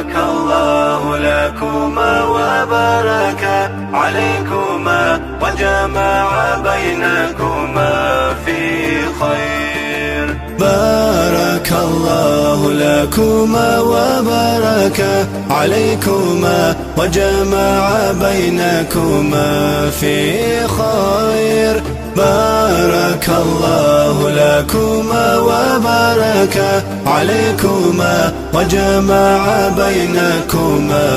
بارك الله لكما وبارك عليكما وجمع بينكما في خير. بارك الله لكما وبارك عليكما وجمع بينكما في خير. بارك الله لكما وبارك عليكما وجمع بينكما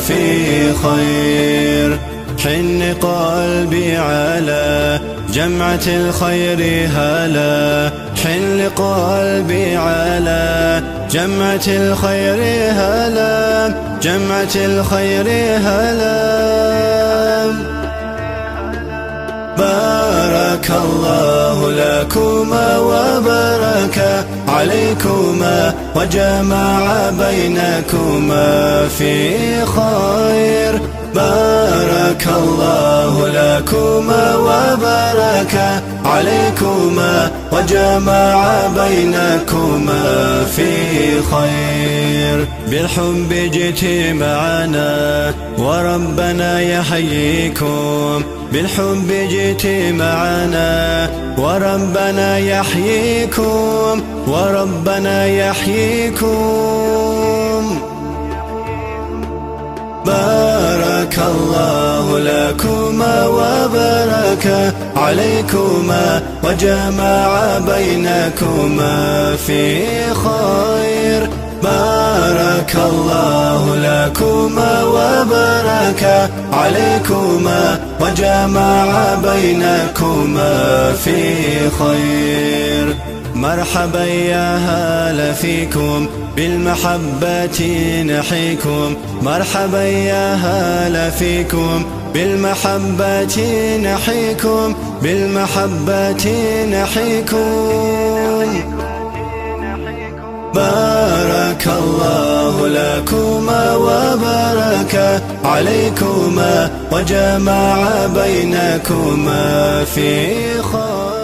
في خير. حن قلبي على جمعة الخير هلا، حن قلبي على جمعة الخير هلا، جمعة الخير هلا. بارك الله لكما وبارك عليكما وجمع بينكما في خير. بارك الله لكما وبارك عليكما وجمع بينكما في خير. بالحب جئت معنا وربنا يحييكم، بالحب جئت معنا وربنا يحييكم، وربنا يحييكم. بارك الله لكما وبارك عليكما وجمع بينكما في خير. بارك الله لكما وبارك عليكما وجمع بينكما في خير. مرحبا يا هلا فيكم بالمحبة نحيكم، مرحبا يا هلا فيكم بالمحبة نحيكم، بالمحبة نحيكم. بارك الله لكما وبارك عليكما وجمع بينكما في خير.